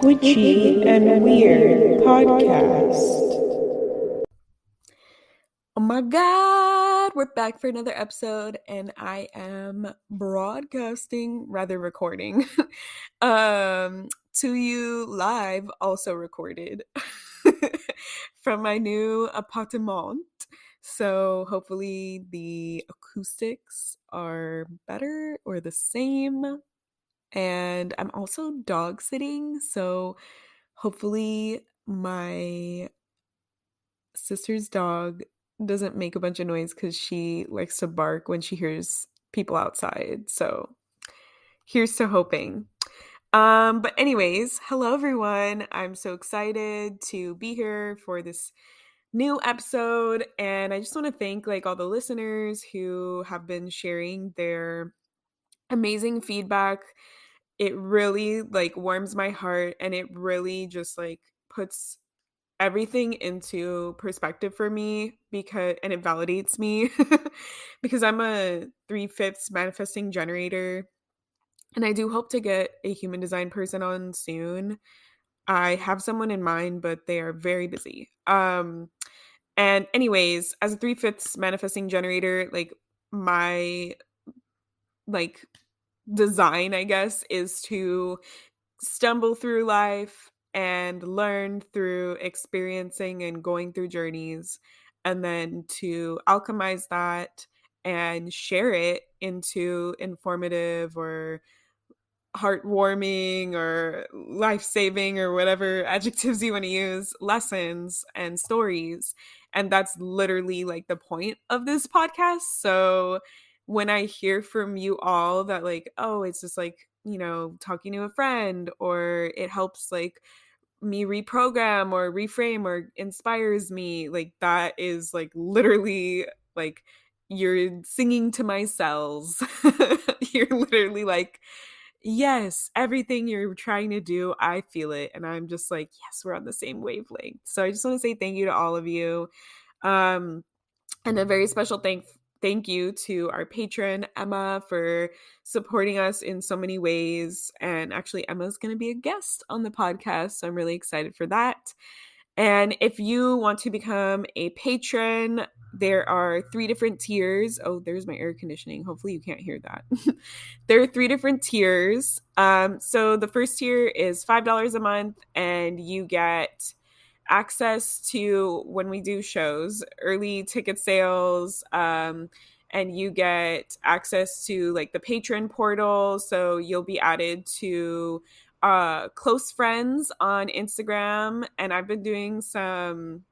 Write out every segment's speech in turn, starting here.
Witchy and Weird podcast. Oh my God, we're back for another episode, and I am broadcasting, rather recording, to you live, also recorded, from my new appartement. So hopefully the acoustics are better or the same. And I'm also dog sitting, so hopefully my sister's dog doesn't make a bunch of noise because she likes to bark when she hears people outside. So here's to hoping. But anyways, hello everyone. I'm so excited to be here for this new episode, and I just want to thank all the listeners who have been sharing their amazing feedback. It really warms my heart, and it really just puts everything into perspective for me, and it validates me because I'm a 3/5 manifesting generator, and I do hope to get a human design person on soon. I have someone in mind, but they are very busy. And anyways, as a 3/5 manifesting generator, my like design, I guess, is to stumble through life and learn through experiencing and going through journeys, and then to alchemize that and share it into informative or heartwarming or life-saving or whatever adjectives you want to use, lessons and stories. And that's literally the point of this podcast. So when I hear from you all that oh, it's just talking to a friend, or it helps me reprogram or reframe or inspires me, that is literally you're singing to my cells. You're literally yes, everything you're trying to do, I feel it. And I'm just yes, we're on the same wavelength. So I just want to say thank you to all of you. Um, and a very special thank you to our patron, Emma, for supporting us in so many ways. And actually, Emma's going to be a guest on the podcast. So I'm really excited for that. And if you want to become a patron, there are 3 different tiers. Oh, there's my air conditioning. Hopefully you can't hear that. There are 3 different tiers. So the first tier is $5 a month, and you get access to, when we do shows, early ticket sales, and you get access to the patron portal. So you'll be added to close friends on Instagram, and I've been doing some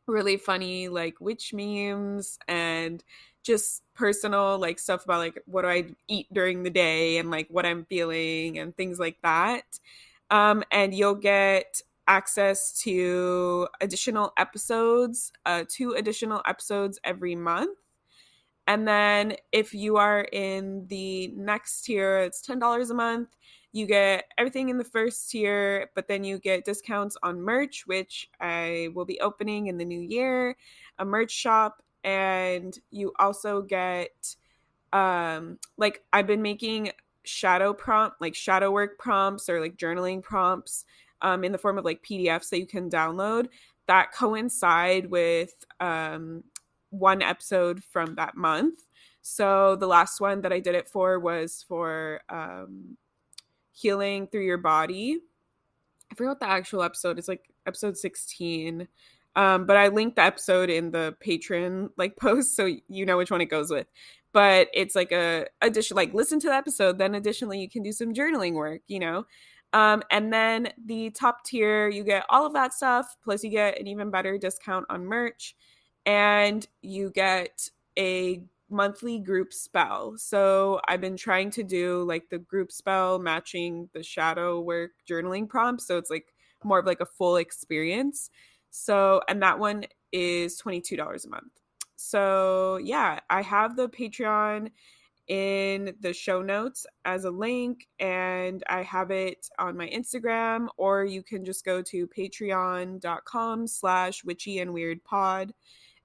really funny witch memes and just personal stuff about what do I eat during the day and what I'm feeling and things like that. And you'll get access to additional episodes, 2 additional episodes every month. And then if you are in the next tier, it's $10 a month. You get everything in the first tier, but then you get discounts on merch, which I will be opening in the new year, a merch shop. And you also get, I've been making shadow work prompts, or journaling prompts, in the form of PDFs that you can download that coincide with, one episode from that month. So the last one that I did it for was for healing through your body. I forgot what the actual episode is, episode 16. But I linked the episode in the patron post, so you know which one it goes with. But it's a addition, listen to the episode, then additionally you can do some journaling work, and then the top tier, you get all of that stuff, plus you get an even better discount on merch, and you get a monthly group spell. So I've been trying to do the group spell matching the shadow work journaling prompts, so it's more of a full experience. So, and that one is $22 a month. So yeah, I have the Patreon in the show notes as a link, and I have it on my Instagram, or you can just go to patreon.com/witchyandweirdpod,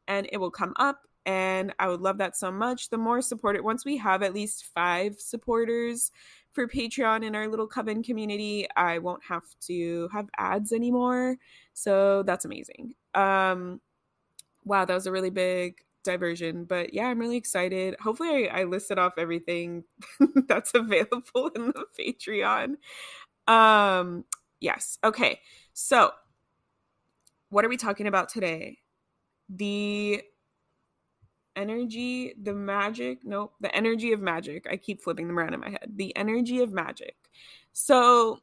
and it will come up, and I would love that so much. The more supported, once we have at least 5 supporters for Patreon in our little coven community, I won't have to have ads anymore. So that's amazing. Wow, that was a really big diversion, but yeah, I'm really excited. Hopefully I listed off everything that's available in the Patreon. Um, yes. Okay. So, what are we talking about today? The energy, the magic, nope, the energy of magic. I keep flipping them around in my head. The energy of magic. So,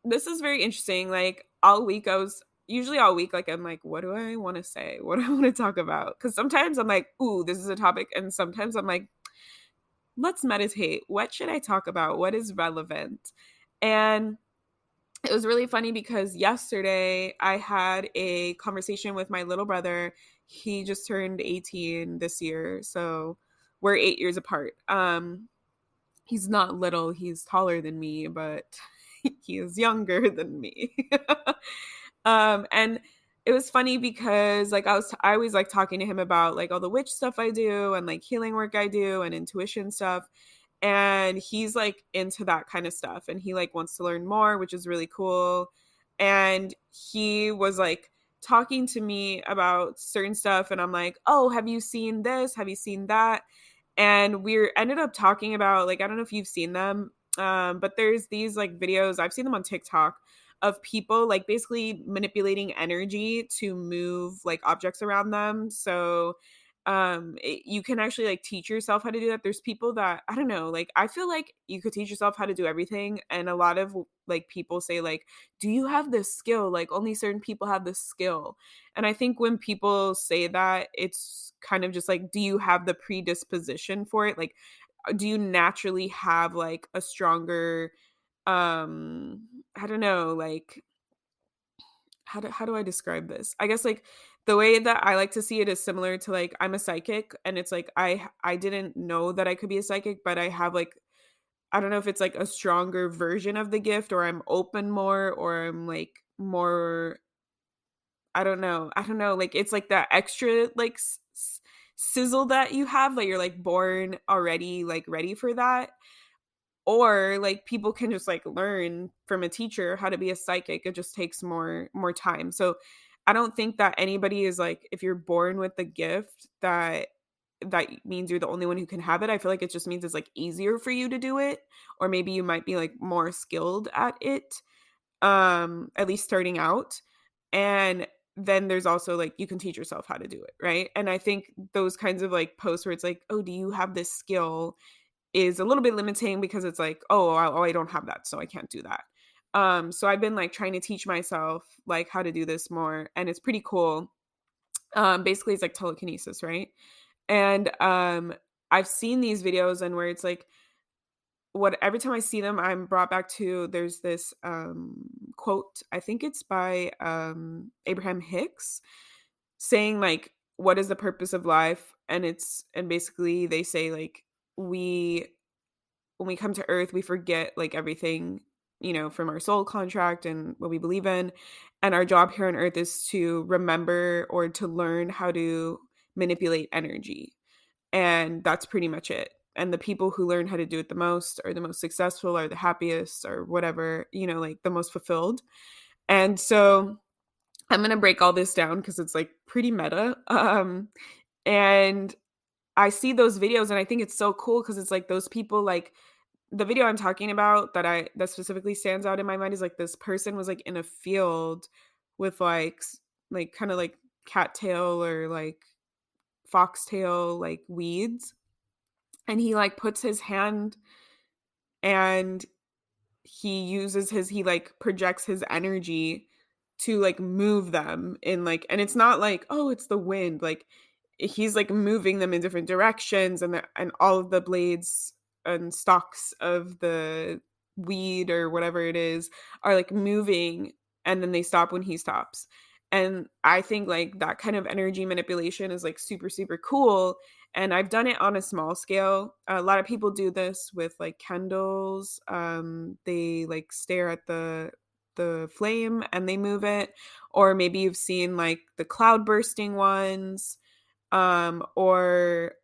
this is very interesting. Like all week all week like I'm like, what do I want to say? What do I want to talk about? Cuz sometimes I'm like, ooh, this is a topic, and sometimes I'm like, let's meditate. What should I talk about? What is relevant? And it was really funny because yesterday I had a conversation with my little brother. He just turned 18 this year, so we're 8 years apart. He's not little, he's taller than me, but he is younger than me. And it was funny because like I always like talking to him about like all the witch stuff I do and like healing work I do and intuition stuff, and he's like into that kind of stuff, and he like wants to learn more, which is really cool. And he was like talking to me about certain stuff, and I'm like, oh, have you seen this, have you seen that? And we ended up talking about, like, I don't know if you've seen them, but there's these like videos, I've seen them on TikTok, of people like basically manipulating energy to move like objects around them. So you can actually like teach yourself how to do that. There's people that, I don't know, like I feel like you could teach yourself how to do everything, and a lot of like people say like, do you have this skill? Like only certain people have this skill. And I think when people say that, it's kind of just like, do you have the predisposition for it? Like do you naturally have like a stronger I don't know, like how do I describe this? I guess like the way that I like to see it is similar to like I'm a psychic, and it's like I didn't know that I could be a psychic, but I have like, I don't know if it's like a stronger version of the gift, or I'm open more, or I'm like more, I don't know. I don't know. Like it's like that extra like sizzle that you have, like you're like born already like ready for that. Or like people can just like learn from a teacher how to be a psychic. It just takes more time. So I don't think that anybody is like, if you're born with the gift, that means you're the only one who can have it. I feel like it just means it's like easier for you to do it, or maybe you might be like more skilled at it, at least starting out. And then there's also like you can teach yourself how to do it, right? And I think those kinds of like posts where it's like, oh, do you have this skill, is a little bit limiting, because it's like, I don't have that, so I can't do that. So I've been like trying to teach myself like how to do this more, and it's pretty cool. Basically it's like telekinesis, right? And I've seen these videos, and where it's like, what every time I see them, I'm brought back to, there's this quote, I think it's by Abraham Hicks, saying like, what is the purpose of life? And basically they say like, we when we come to earth, we forget like everything, from our soul contract and what we believe in. And our job here on earth is to remember, or to learn how to manipulate energy. And that's pretty much it. And the people who learn how to do it the most are the most successful, are the happiest, or whatever, like the most fulfilled. And so I'm going to break all this down because it's like pretty meta. And I see those videos, and I think it's so cool because it's like those people, like the video I'm talking about that specifically stands out in my mind is like, this person was like in a field with like kind of like cattail or like foxtail like weeds, and he like puts his hand, and he like projects his energy to like move them in like, and it's not like, oh, it's the wind, like he's like moving them in different directions, and all of the blades and stalks of the weed or whatever it is are like moving, and then they stop when he stops. And I think like that kind of energy manipulation is like super super cool, and I've done it on a small scale. A lot of people do this with like candles. They like stare at the flame and they move it, or maybe you've seen like the cloud bursting ones. Or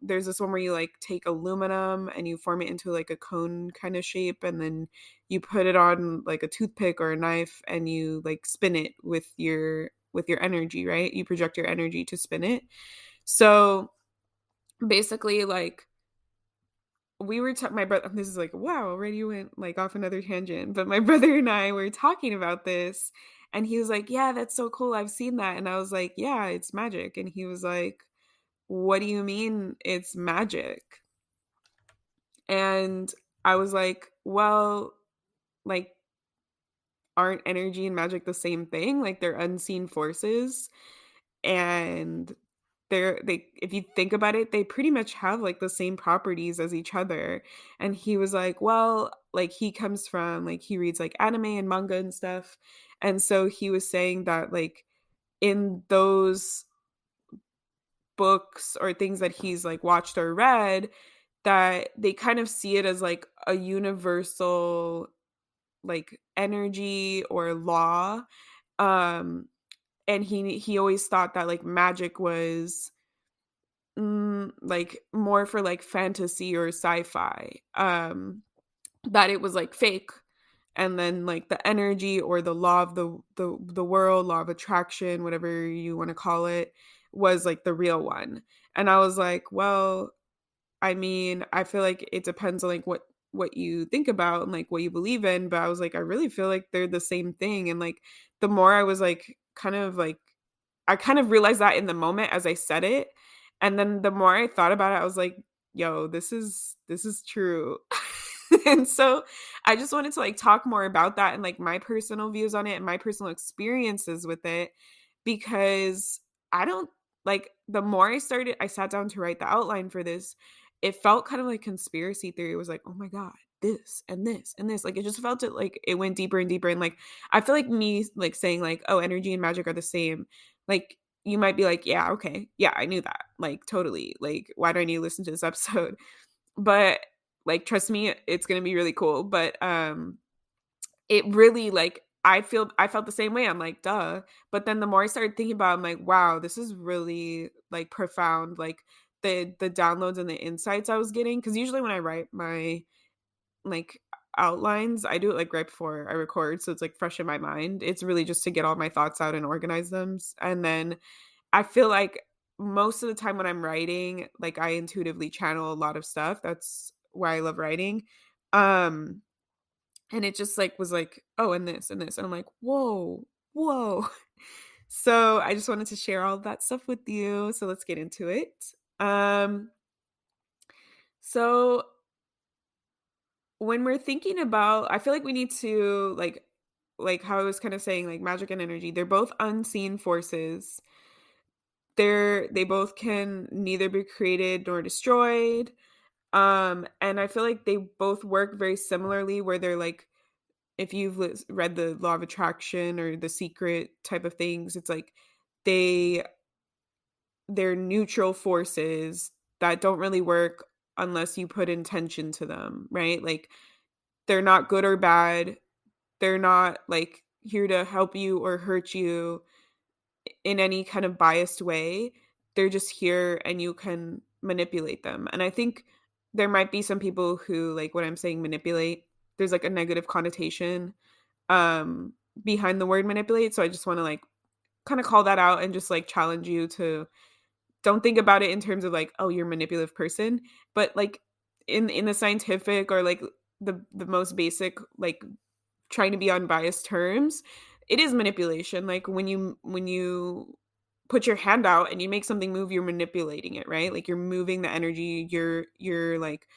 there's this one where you like take aluminum and you form it into like a cone kind of shape, and then you put it on like a toothpick or a knife and you like spin it with your energy, right? You project your energy to spin it. So basically, like, my brother, this is like, wow, already went like off another tangent, but my brother and I were talking about this, and he was like, yeah, that's so cool, I've seen that. And I was like, yeah, it's magic. And he was like, what do you mean it's magic? And I was like, well, like, aren't energy and magic the same thing? Like, they're unseen forces, and they if you think about it, they pretty much have like the same properties as each other. And he was like, well, like, he comes from, like, he reads like anime and manga and stuff, and so he was saying that, like, in those books or things that he's like watched or read, that they kind of see it as like a universal like energy or law. um and he always thought that like magic was like more for like fantasy or sci-fi, that it was like fake, and then like the energy or the law of the world, law of attraction, whatever you want to call it, was like the real one. And I was like, well, I mean, I feel like it depends on like what you think about and like what you believe in, but I was like, I really feel like they're the same thing. And like the more I was like kind of like I kind of realized that in the moment as I said it. And then the more I thought about it, I was like, yo, this is true. And so I just wanted to like talk more about that and like my personal views on it and my personal experiences with it, because I don't like, the more I sat down to write the outline for this, it felt kind of like conspiracy theory. It was like, oh my God, this and this and this. Like, it just felt it like it went deeper and deeper. And like I feel like me like saying like, oh, energy and magic are the same. Like, you might be like, yeah, okay. Yeah, I knew that. Like, totally. Like, why do I need to listen to this episode? But like, trust me, it's gonna be really cool. But it really like I felt the same way. I'm like, duh. But then the more I started thinking about it, I'm like, wow, this is really like profound. Like the downloads and the insights I was getting. Cause usually when I write my like outlines, I do it like right before I record. So it's like fresh in my mind. It's really just to get all my thoughts out and organize them. And then I feel like most of the time when I'm writing, like, I intuitively channel a lot of stuff. That's why I love writing. Um and it just like was like, oh, and this and this. And I'm like, whoa, whoa. So I just wanted to share all of that stuff with you. So let's get into it. Um so when we're thinking about, I feel like we need to like how I was kind of saying, like, magic and energy, they're both unseen forces. They both can neither be created nor destroyed. And I feel like they both work very similarly, where they're like, if you've read the law of attraction or the secret type of things, it's like they they're neutral forces that don't really work unless you put intention to them, right? Like, they're not good or bad. They're not like here to help you or hurt you in any kind of biased way. They're just here and you can manipulate them. And I think there might be some people who, like, when I'm saying manipulate, there's like a negative connotation um behind the word manipulate. So I just want to like kind of call that out and just like challenge you to don't think about it in terms of like, oh, you're a manipulative person, but like in the scientific or like the most basic, like, trying to be on biased terms, it is manipulation. Like, when you put your hand out and you make something move, you're manipulating it, right? Like, you're moving the energy, you're like,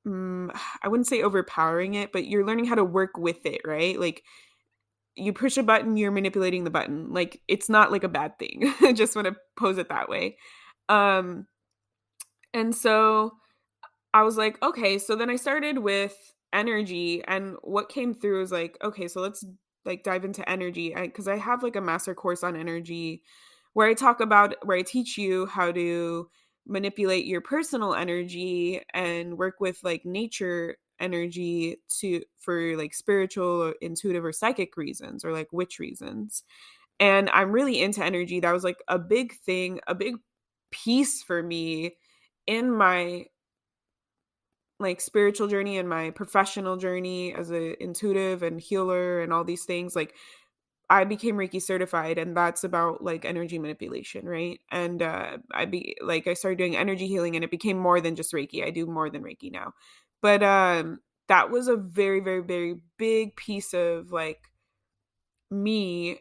I wouldn't say overpowering it, but you're learning how to work with it, right? Like, you push a button, you're manipulating the button. Like, it's not like a bad thing. I just want to pose it that way. Um and so I was like, okay, so then I started with energy, and what came through was like, okay, so let's like dive into energy, because I have like a master course on energy where I teach you how to manipulate your personal energy and work with like nature energy to for like spiritual or intuitive or psychic reasons or like witch reasons. And I'm really into energy. That was like a big thing, a big piece for me in my like spiritual journey and my professional journey as a intuitive and healer and all these things. Like I became Reiki certified, and that's about like energy manipulation, right? And I started doing energy healing, and it became more than just Reiki. I do more than Reiki now. But that was a very, very, very big piece of like me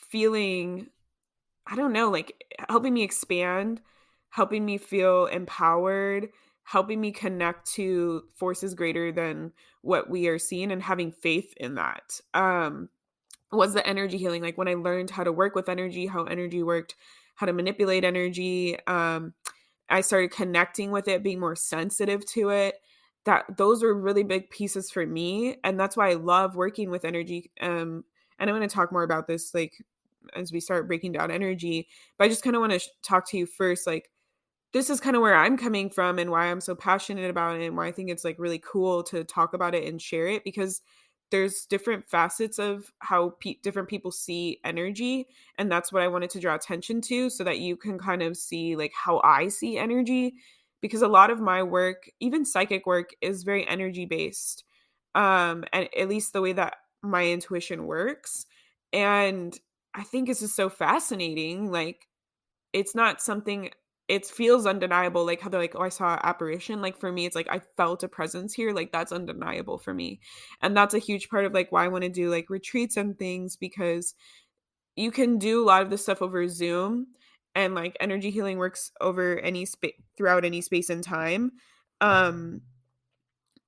feeling, I don't know, like helping me expand, helping me feel empowered, helping me connect to forces greater than what we are seeing, and having faith in that. Was the energy healing. Like when I learned how to work with energy, how energy worked, how to manipulate energy, I started connecting with it, being more sensitive to it. That those were really big pieces for me, and that's why I love working with energy. And I'm going to talk more about this like as we start breaking down energy. But I just kind of want to talk to you first, like this is kind of where I'm coming from and why I'm so passionate about it and why I think it's like really cool to talk about it and share it, because there's different facets of how different people see energy, and that's what I wanted to draw attention to so that you can kind of see like how I see energy, because a lot of my work, even psychic work, is very energy based. And at least the way that my intuition works. And I think it's just so fascinating. Like it's not something, it feels undeniable, like how they're like, oh, I saw an apparition. Like for me, it's like I felt a presence here. Like that's undeniable for me. And that's a huge part of like why I want to do like retreats and things, because you can do a lot of this stuff over Zoom, and like energy healing works over any space, throughout any space and time. Um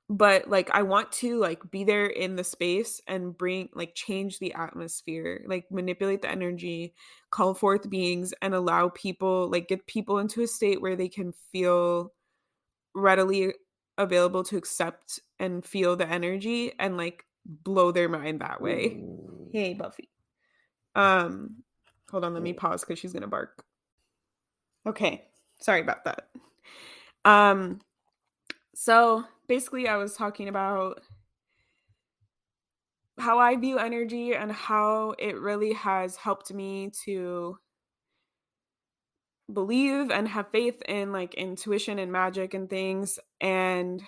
but like I want to like be there in the space and bring like change the atmosphere, like manipulate the energy, call forth beings, and allow people, like get people into a state where they can feel readily available to accept and feel the energy and like blow their mind that way. Hey Buffy. um Hold on, let me pause because she's gonna bark. Okay, sorry about that. um so basically I was talking about how I view energy and how it really has helped me to believe and have faith in like intuition and magic and things. And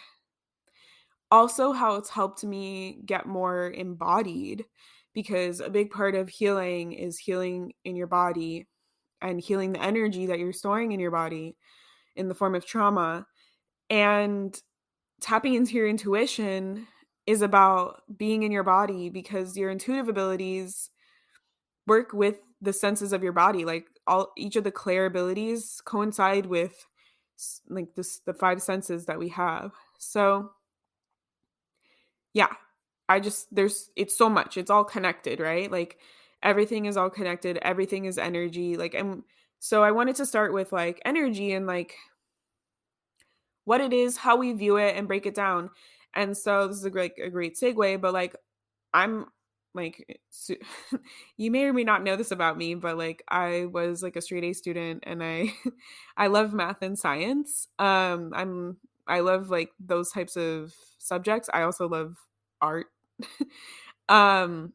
also how it's helped me get more embodied, because a big part of healing is healing in your body and healing the energy that you're storing in your body in the form of trauma. And tapping into your intuition is about being in your body, because your intuitive abilities work with the senses of your body. Like all each of the clair abilities coincide with like this the five senses that we have. So yeah, I just there's it's so much. It's all connected, right? Like everything is all connected. Everything is energy. Like and so I wanted to start with like energy and like what it is, how we view it, and break it down. And so this is a great segue, but like I'm like you may or may not know this about me, but like I was like a straight A student, and I I love math and science. I love like those types of subjects. I also love art. um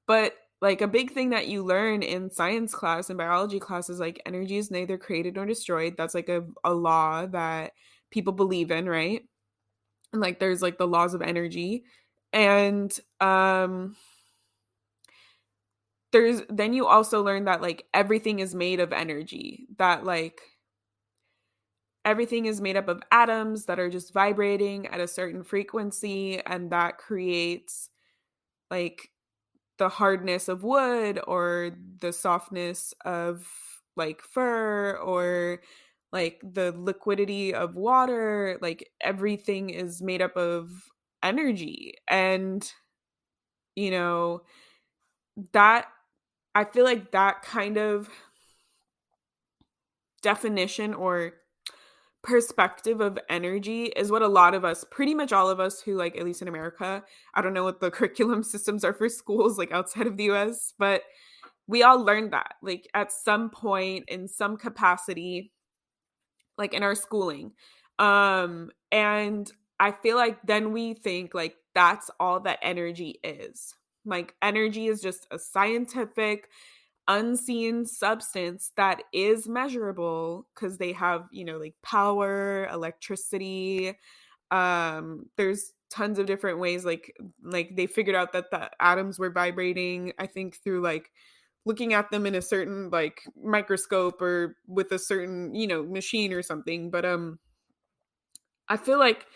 but like a big thing that you learn in science class and biology class is like energy is neither created nor destroyed. That's like a law that people believe in, right? And like there's like the laws of energy. And there's then you also learn that like everything is made of energy, that like everything is made up of atoms that are just vibrating at a certain frequency, and that creates like the hardness of wood or the softness of like fur, or like the liquidity of water. Like everything is made up of energy. And you know that I feel like that kind of definition or perspective of energy is what a lot of us, pretty much all of us who like at least in America, I don't know what the curriculum systems are for schools like outside of the US, but we all learned that like at some point in some capacity, like in our schooling. And I feel like then we think like that's all that energy is. Like energy is just a scientific unseen substance that is measurable because they have, like power, electricity. There's tons of different ways, like they figured out that the atoms were vibrating, I think, through like looking at them in a certain like microscope or with a certain, machine or something. But I feel like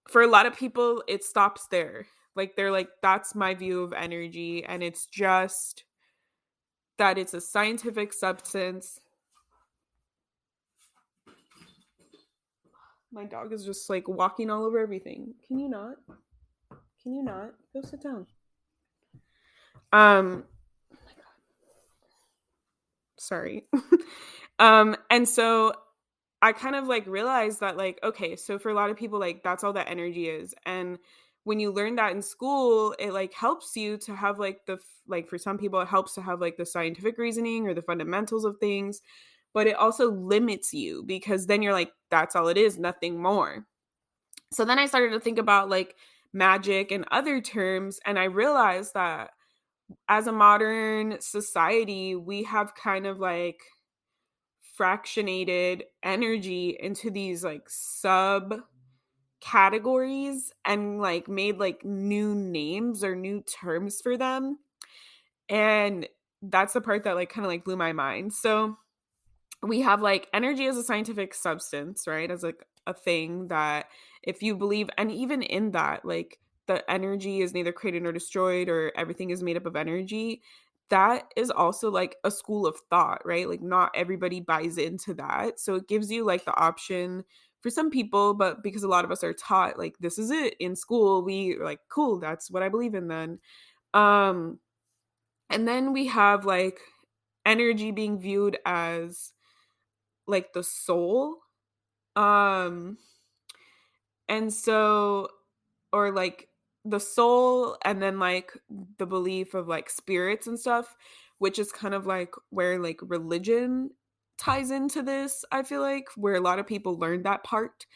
for a lot of people it stops there. Like they're like, that's my view of energy, and it's just that it's a scientific substance. My dog is just like walking all over everything. Can you not? Can you not? Go sit down. Um Sorry. And so I kind of like realized that, like, okay, so for a lot of people, like, that's all that energy is. And when you learn that in school, it like helps you to have like like for some people it helps to have like the scientific reasoning or the fundamentals of things, but it also limits you because then you're like, that's all it is, nothing more. So then I started to think about like magic and other terms, and I realized that as a modern society, we have kind of like fractionated energy into these like sub categories and like made like new names or new terms for them. And that's the part that like kind of like blew my mind. So we have like energy as a scientific substance, right? As like a thing that if you believe, and even in that, like the energy is neither created nor destroyed, or everything is made up of energy. That is also like a school of thought, right? Like not everybody buys into that. So it gives you like the option for some people, but because a lot of us are taught like this is it in school, we are like, cool, that's what I believe in then. Um, and then we have like energy being viewed as like the soul. Um and so, or like the soul, and then like the belief of like spirits and stuff, which is kind of like where like religion ties into this. I feel like where a lot of people learn that part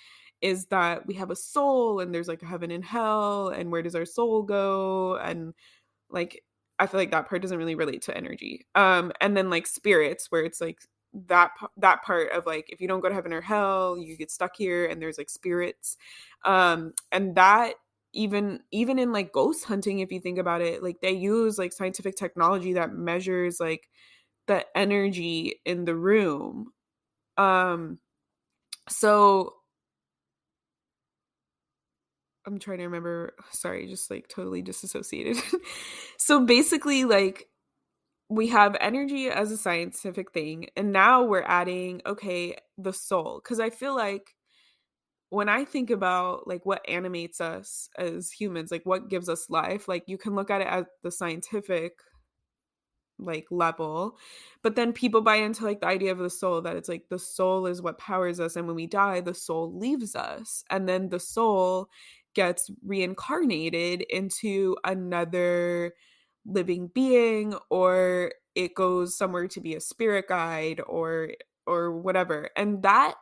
is that we have a soul and there's like a heaven and hell, and where does our soul go, and like I feel like that part doesn't really relate to energy. And then like spirits, where it's like that part of like if you don't go to heaven or hell, you get stuck here, and there's like spirits. And that even in like ghost hunting, if you think about it, like they use like scientific technology that measures like the energy in the room. So I'm trying to remember, sorry, just like totally disassociated. So basically, like we have energy as a scientific thing, and now we're adding, okay, the soul. Because I feel like when I think about like what animates us as humans, like what gives us life, like you can look at it at the scientific like level, but then people buy into like the idea of the soul, that it's like the soul is what powers us, and when we die the soul leaves us, and then the soul gets reincarnated into another living being, or it goes somewhere to be a spirit guide, or whatever. And that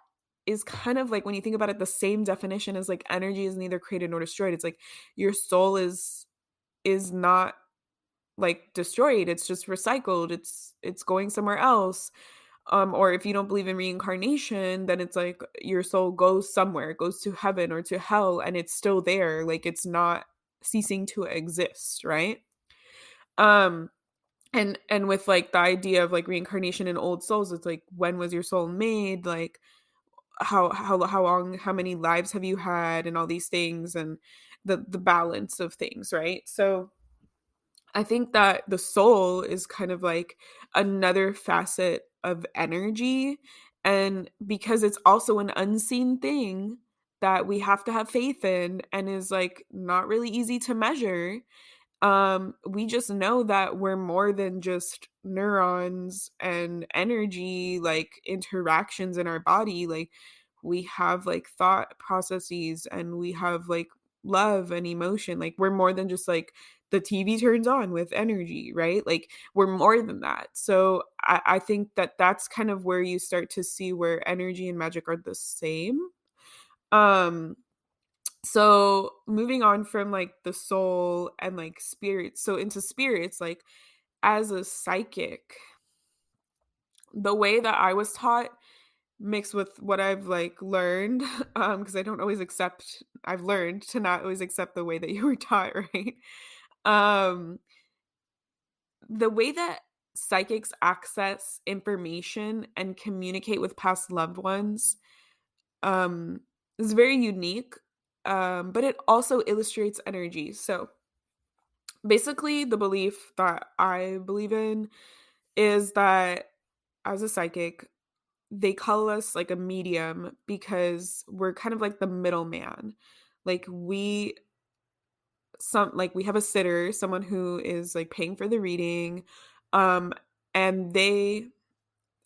is kind of like, when you think about it, the same definition as like energy is neither created nor destroyed. It's like your soul is not like destroyed, it's just recycled, it's going somewhere else. Or if you don't believe in reincarnation, then it's like your soul goes somewhere, it goes to heaven or to hell, and it's still there, like it's not ceasing to exist, right? um and with like the idea of like reincarnation in old souls, it's like, when was your soul made? Like how long, how many lives have you had, and all these things, and the balance of things, right? So I think that the soul is kind of like another facet of energy. And because it's also an unseen thing that we have to have faith in, and is like not really easy to measure, we just know that we're more than just neurons and energy, like interactions in our body. Like we have like thought processes, and we have like love and emotion. Like we're more than just like the TV turns on with energy, right? Like we're more than that. So I think that that's kind of where you start to see where energy and magic are the same. um So moving on from like the soul and like spirits, so into spirits, like as a psychic, the way that I was taught mixed with what I've like learned, because I don't always accept, I've learned to not always accept the way that you were taught, right? Um, the way that psychics access information and communicate with past loved ones um, is very unique, but it also illustrates energy. So basically, the belief that I believe in is that as a psychic, they call us like a medium because we're kind of like the middleman. Like we have a sitter, someone who is like paying for the reading, um, and they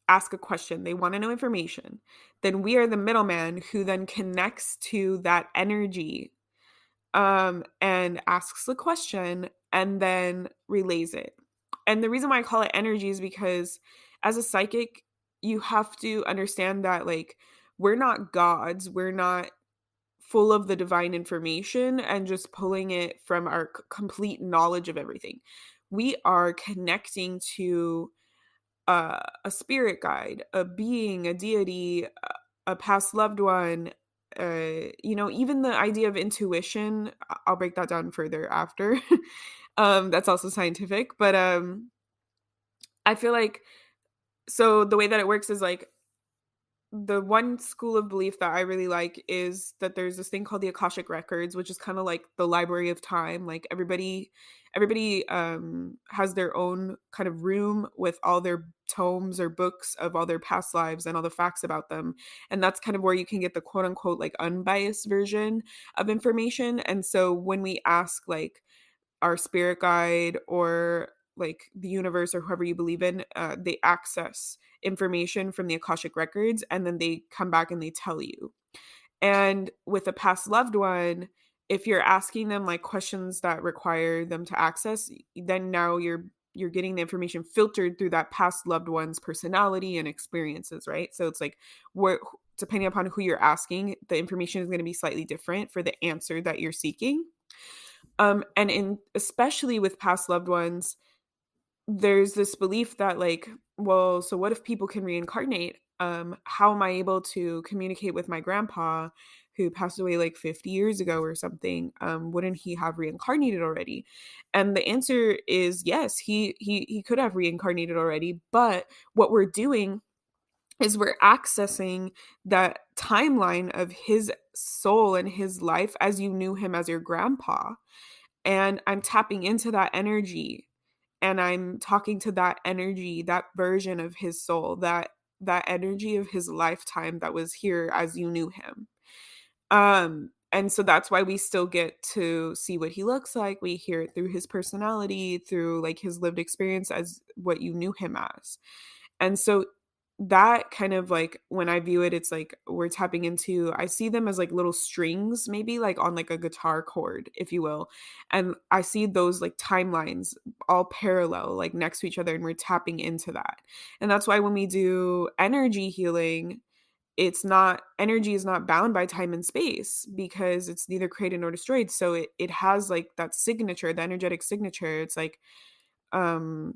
ask a question. They want to know information. Then we are the middleman who then connects to that energy, and asks the question and then relays it. And the reason why I call it energy is because as a psychic, you have to understand that like we're not gods, we're not full of the divine information and just pulling it from our complete knowledge of everything. We are connecting to a spirit guide, a being, a deity, a past loved one. Even the idea of intuition, I'll break that down further after. That's also scientific, but I feel like so the way that it works is like the one school of belief that I really like is that there's this thing called the Akashic Records, which is kind of like the library of time. Like everybody has their own kind of room with all their tomes or books of all their past lives and all the facts about them. And that's kind of where you can get the quote unquote like unbiased version of information. And so when we ask like our spirit guide or like the universe or whoever you believe in, they access information from the Akashic records and then they come back and they tell you. And with a past loved one, if you're asking them like questions that require them to access, then now you're getting the information filtered through that past loved one's personality and experiences, right? So it's like where depending upon who you're asking, the information is going to be slightly different for the answer that you're seeking. And in especially with past loved ones, there's this belief that like, well, so what if people can reincarnate? How am I able to communicate with my grandpa who passed away like 50 years ago or something? Wouldn't he have reincarnated already? And the answer is yes, he could have reincarnated already, but what we're doing is we're accessing that timeline of his soul and his life as you knew him as your grandpa, and I'm tapping into that energy and I'm talking to that energy, that version of his soul, that energy of his lifetime that was here as you knew him. And so that's why we still get to see what he looks like. We hear it through his personality, through like his lived experience as what you knew him as. And so that kind of like when I view it, it's like we're tapping into, I see them as like little strings, maybe like on like a guitar chord, if you will. And I see those like timelines all parallel, like next to each other, and we're tapping into that. And that's why when we do energy healing, it's not energy is not bound by time and space because it's neither created nor destroyed. So it has like that signature, the energetic signature. It's like um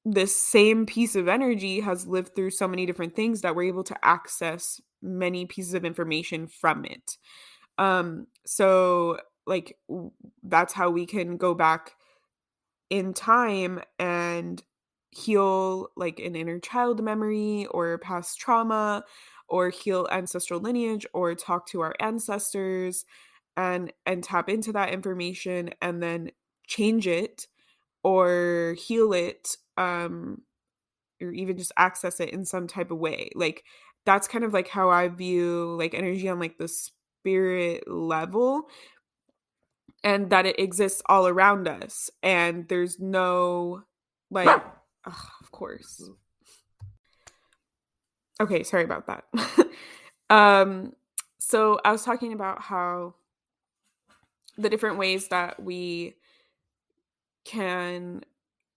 this same piece of energy has lived through so many different things that we're able to access many pieces of information from it. So like that's how we can go back in time and heal like an inner child memory or past trauma or heal ancestral lineage or talk to our ancestors and tap into that information and then change it or heal it, or even just access it in some type of way. Like that's kind of like how I view like energy on like the spirit level, and that it exists all around us and there's no like ugh, of course. Okay, sorry about that. um so I was talking about how the different ways that we can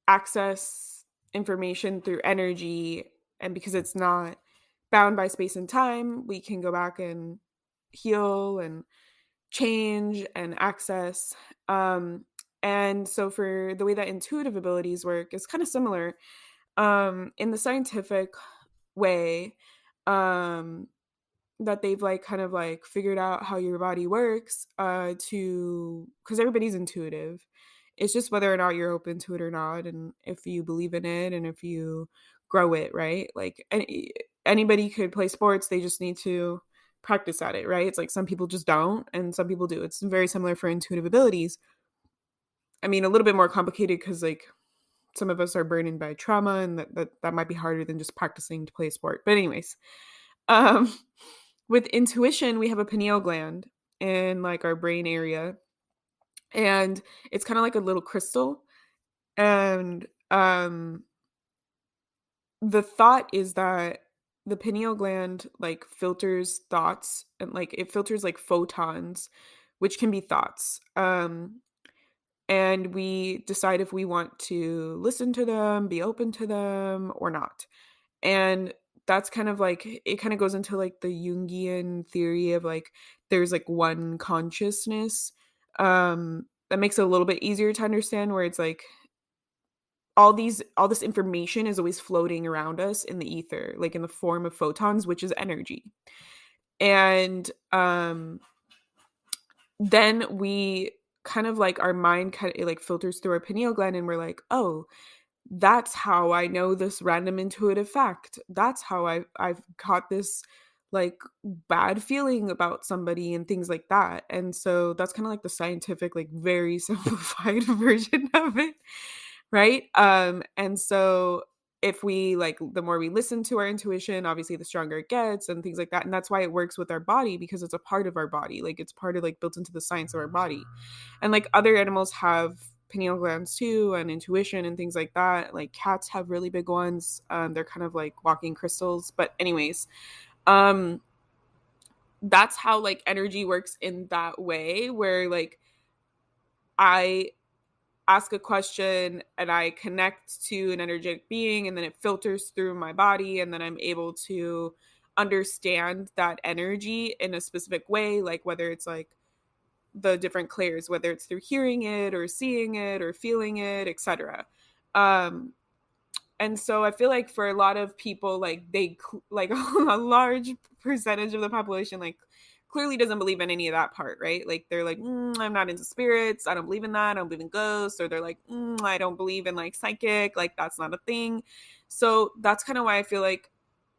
access information through energy, and because it's not bound by space and time, we can go back and heal and change and access. And so for the way that intuitive abilities work is kind of similar. In the scientific way, um, that they've like kind of like figured out how your body works, to because everybody's intuitive. It's just whether or not you're open to it or not, and if you believe in it and if you grow it, right? Like anybody could play sports, they just need to practice at it, right? It's like some people just don't and some people do. It's very similar for intuitive abilities. I mean, a little bit more complicated because like some of us are burdened by trauma, and that might be harder than just practicing to play a sport. But anyways, um with intuition, we have a pineal gland in like our brain area, and it's kind of like a little crystal. And the thought is that the pineal gland like filters thoughts, and like it filters like photons, which can be thoughts. And we decide if we want to listen to them, be open to them, or not. And that's kind of like it kind of goes into like the Jungian theory of like there's like one consciousness. That makes it a little bit easier to understand, where it's like all this information is always floating around us in the ether, like in the form of photons, which is energy. And then we kind of like our mind kind of it like filters through our pineal gland, and we're like, oh, that's how I know this random intuitive fact. That's how I've got this like bad feeling about somebody and things like that. And so that's kind of like the scientific, like very simplified version of it, right? And so if we like the more we listen to our intuition, obviously the stronger it gets and things like that. And that's why it works with our body, because it's a part of our body. Like it's part of like built into the science of our body. And like other animals have pineal glands too, and intuition and things like that. Like cats have really big ones. They're kind of like walking crystals. But anyways, um, that's how like energy works in that way, where like I ask a question and I connect to an energetic being, and then it filters through my body, and then I'm able to understand that energy in a specific way, like whether it's like the different clairs, whether it's through hearing it or seeing it or feeling it, etc. Um, and so I feel like for a lot of people, like like a large percentage of the population, like clearly doesn't believe in any of that part, right? Like they're like, I'm not into spirits. I don't believe in that. I don't believe in ghosts. Or they're like, I don't believe in like psychic. Like that's not a thing. So that's kind of why I feel like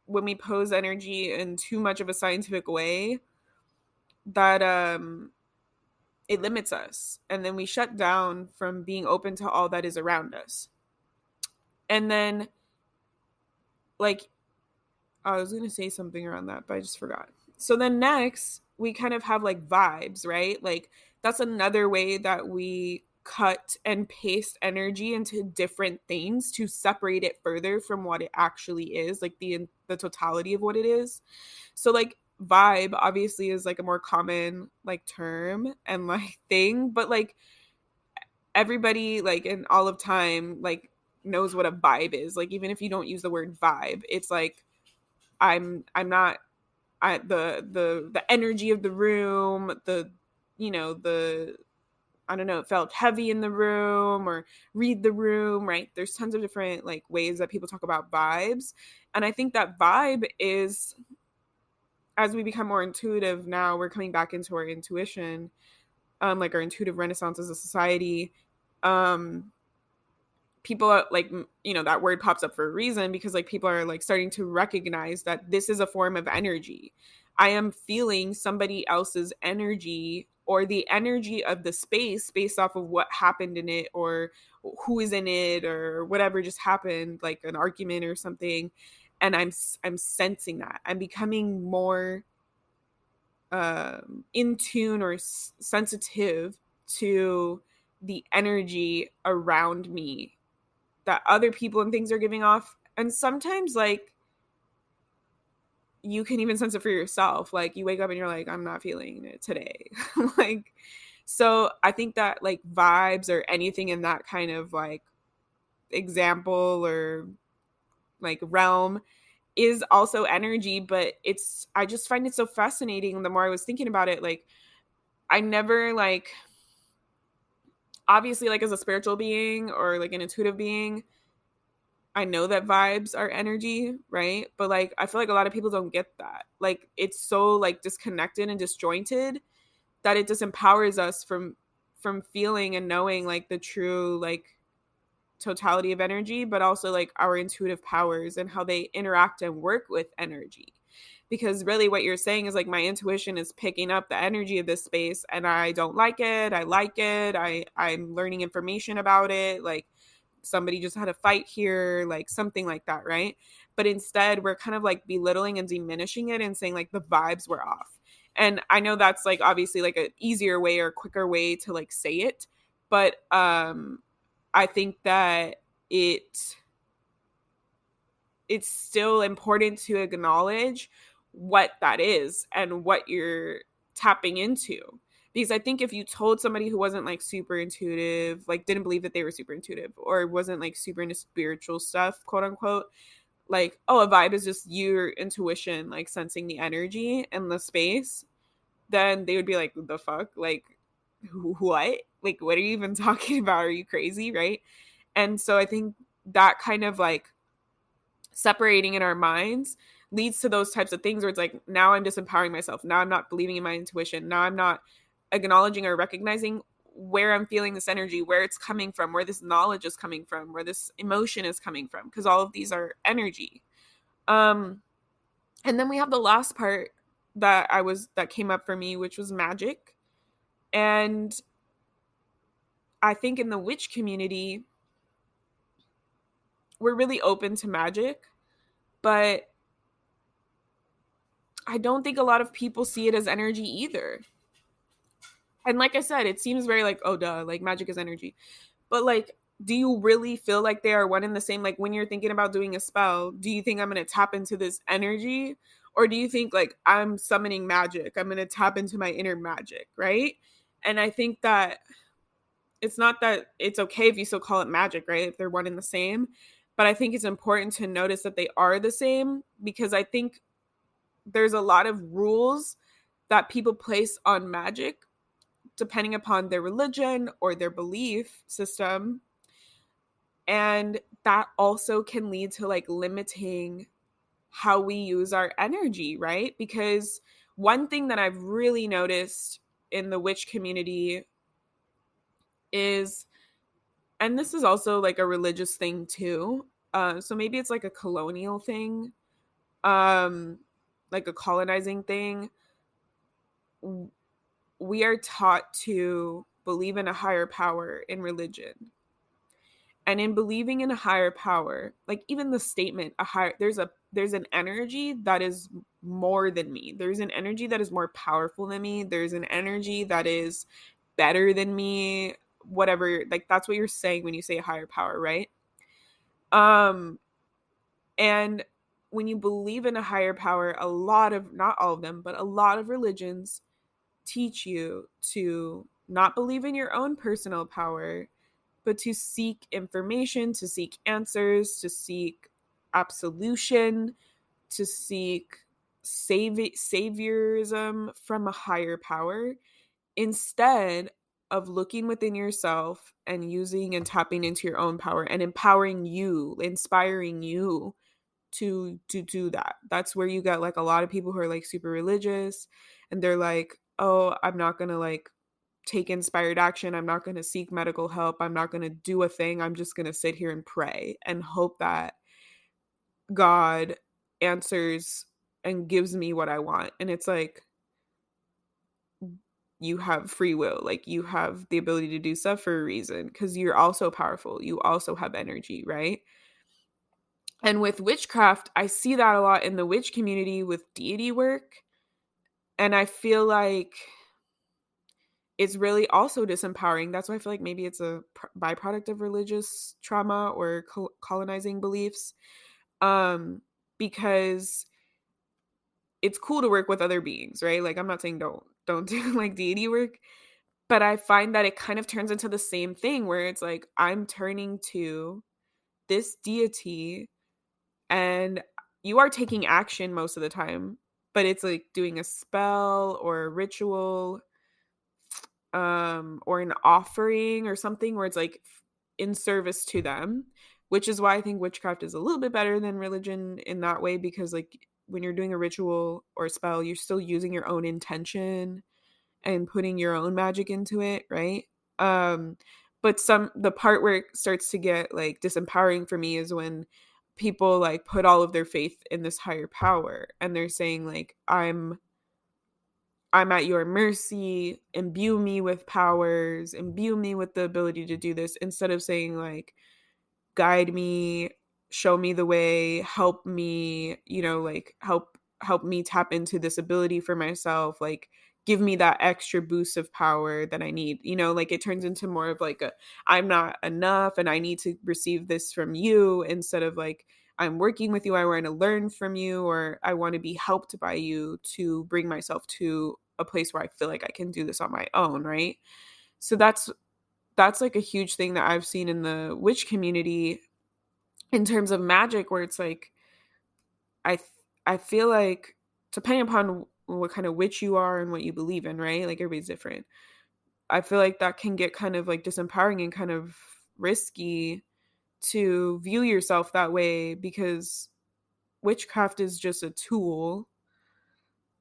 when we pose energy in too much of a scientific way, that it limits us, and then we shut down from being open to all that is around us. And then like I was going to say something around that, but I just forgot. So then next we kind of have like vibes, right? Like that's another way that we cut and paste energy into different things to separate it further from what it actually is, like the totality of what it is. So like vibe obviously is like a more common like term and like thing, but like everybody like in all of time like knows what a vibe is. Like even if you don't use the word vibe, it's like I'm not the energy of the room, the the I don't know, it felt heavy in the room, or read the room, right? There's tons of different like ways that people talk about vibes. And I think that vibe is, as we become more intuitive now, we're coming back into our intuition, like our intuitive renaissance as a society. Um, people are like, that word pops up for a reason, because like people are like starting to recognize that this is a form of energy. I am feeling somebody else's energy, or the energy of the space, based off of what happened in it, or who is in it, or whatever just happened, like an argument or something. And I'm sensing that I'm becoming more in tune or sensitive to the energy around me that other people and things are giving off. And sometimes like you can even sense it for yourself. Like you wake up and you're like, I'm not feeling it today. Like, so I think that like vibes or anything in that kind of like example or like realm is also energy. But I just find it so fascinating the more I was thinking about it. Like I never like, obviously, like as a spiritual being or like an intuitive being, I know that vibes are energy, right? But like I feel like a lot of people don't get that. Like it's so like disconnected and disjointed that it disempowers us from feeling and knowing like the true like totality of energy, but also like our intuitive powers and how they interact and work with energy. Because really what you're saying is like my intuition is picking up the energy of this space and I don't like it. I like it. I'm learning information about it. Like somebody just had a fight here, like something like that, right? But instead we're kind of like belittling and diminishing it and saying like the vibes were off. And I know that's like obviously like an easier way or quicker way to like say it, but I think that it it's still important to acknowledge what that is and what you're tapping into. Because I think if you told somebody who wasn't like super intuitive, like didn't believe that they were super intuitive or wasn't like super into spiritual stuff, quote unquote, like, oh, a vibe is just your intuition, like sensing the energy and the space, then they would be like, the fuck? Like, what? Like, what are you even talking about? Are you crazy? Right. And so I think that kind of like separating in our minds leads to those types of things where it's like, now I'm disempowering myself. Now I'm not believing in my intuition. Now I'm not acknowledging or recognizing where I'm feeling this energy, where it's coming from, where this knowledge is coming from, where this emotion is coming from, because all of these are energy. Um, and then we have the last part that came up for me, which was magic. And I think in the witch community, we're really open to magic, but I don't think a lot of people see it as energy either. And like I said, it seems very like, oh, duh, like magic is energy. But like, do you really feel like they are one and the same? Like when you're thinking about doing a spell, do you think I'm going to tap into this energy? Or do you think like I'm summoning magic? I'm going to tap into my inner magic, right? And I think that it's not that it's okay if you still call it magic, right? If they're one and the same. But I think it's important to notice that they are the same because I think there's a lot of rules that people place on magic depending upon their religion or their belief system. And that also can lead to like limiting how we use our energy, right? Because one thing that I've really noticed in the witch community is, and this is also like a religious thing too. So maybe it's like a colonial thing, um, like a colonizing thing. We are taught to believe in a higher power in religion. And in believing in a higher power, like even the statement, a higher there's an energy that is more than me. There's an energy that is more powerful than me. There's an energy that is better than me. Whatever, like that's what you're saying when you say a higher power, right? Um and when you believe in a higher power, a lot of, not all of them, but a lot of religions teach you to not believe in your own personal power, but to seek information, to seek answers, to seek absolution, to seek saviorism from a higher power instead of looking within yourself and using and tapping into your own power and empowering you, inspiring you to do that. That's where you get like a lot of people who are like super religious and they're like, "Oh, I'm not going to like take inspired action. I'm not going to seek medical help. I'm not going to do a thing. I'm just going to sit here and pray and hope that God answers and gives me what I want." And it's like, you have free will. Like you have the ability to do stuff for a reason because you're also powerful. You also have energy, right? And with witchcraft, I see that a lot in the witch community with deity work. And I feel like it's really also disempowering. That's why I feel like maybe it's a byproduct of religious trauma or colonizing beliefs. Because it's cool to work with other beings, right? Like I'm not saying don't do like deity work, but I find that it kind of turns into the same thing where it's like I'm turning to this deity and you are taking action most of the time, but it's like doing a spell or a ritual or an offering or something where it's like in service to them, which is why I think witchcraft is a little bit better than religion in that way, because like when you're doing a ritual or a spell, you're still using your own intention and putting your own magic into it, right? Um, but the part where it starts to get like disempowering for me is when people like put all of their faith in this higher power and they're saying like I'm at your mercy, imbue me with powers, imbue me with the ability to do this, instead of saying like guide me, show me the way, help me, like help me tap into this ability for myself, like give me that extra boost of power that I need. Like it turns into more of like a I'm not enough and I need to receive this from you, instead of like I'm working with you, I want to learn from you, or I want to be helped by you to bring myself to a place where I feel like I can do this on my own, right? So that's like a huge thing that I've seen in the witch community in terms of magic, where it's like I I feel like depending upon what kind of witch you are and what you believe in, right? Like everybody's different. I feel like that can get kind of like disempowering and kind of risky to view yourself that way, because witchcraft is just a tool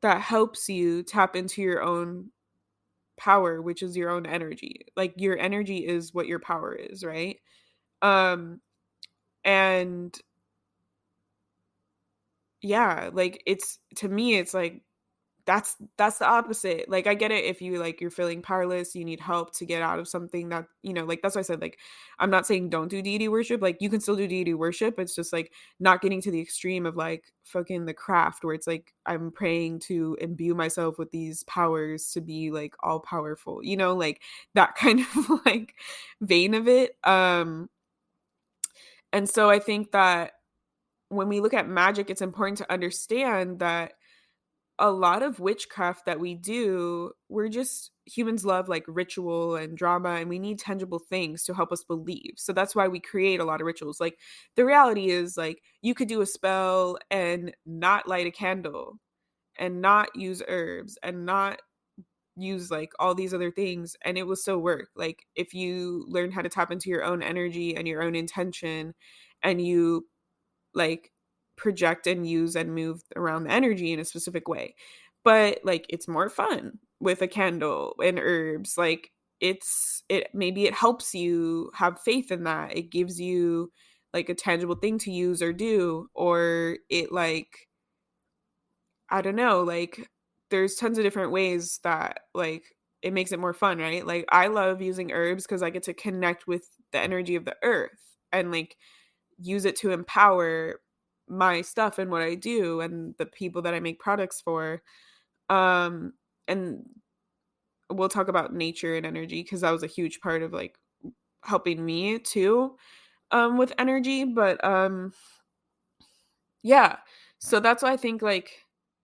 that helps you tap into your own power, which is your own energy. Like your energy is what your power is, right? Um and yeah, like it's to me it's like that's the opposite. Like I get it if you like you're feeling powerless, you need help to get out of something that, like that's why I said like I'm not saying don't do deity worship. Like you can still do deity worship. It's just like not getting to the extreme of like fucking the craft where it's like I'm praying to imbue myself with these powers to be like all powerful, like that kind of like vein of it. And so I think that when we look at magic, it's important to understand that a lot of witchcraft that we do, we're just humans love like ritual and drama, and we need tangible things to help us believe. So that's why we create a lot of rituals. Like the reality is like you could do a spell and not light a candle and not use herbs and not use like all these other things and it will still work. Like if you learn how to tap into your own energy and your own intention, and you like project and use and move around the energy in a specific way. But like it's more fun with a candle and herbs. Like it maybe it helps you have faith in that. It gives you like a tangible thing to use or do, or it like I don't know, like there's tons of different ways that like it makes it more fun, right? Like I love using herbs because I get to connect with the energy of the earth and like use it to empower my stuff and what I do and the people that I make products for. And we'll talk about nature and energy because that was a huge part of like helping me too with energy. But yeah. So that's why I think like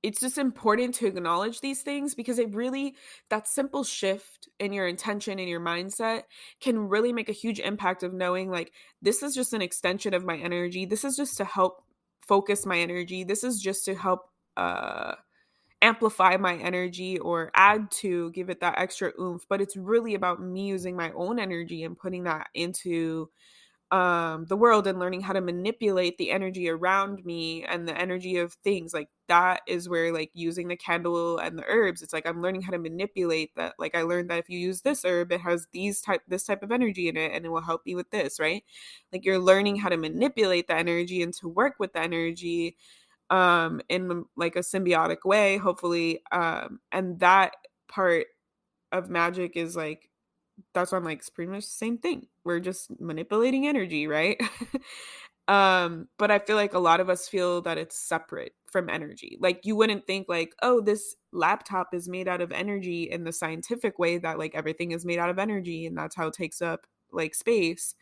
it's just important to acknowledge these things, because it really, that simple shift in your intention and your mindset can really make a huge impact of knowing like this is just an extension of my energy. This is just to help focus my energy. This is just to help amplify my energy or add to give it that extra oomph. But it's really about me using my own energy and putting that into the world and learning how to manipulate the energy around me and the energy of things. Like that is where like using the candle and the herbs, it's like I'm learning how to manipulate that. Like I learned that if you use this herb, it has this type of energy in it and it will help you with this, right? Like you're learning how to manipulate the energy and to work with the energy in like a symbiotic way, hopefully. And that part of magic is like that's why I'm like, it's pretty much the same thing. We're just manipulating energy, right? But I feel like a lot of us feel that it's separate from energy. Like you wouldn't think like, oh, this laptop is made out of energy in the scientific way that like everything is made out of energy and that's how it takes up like space.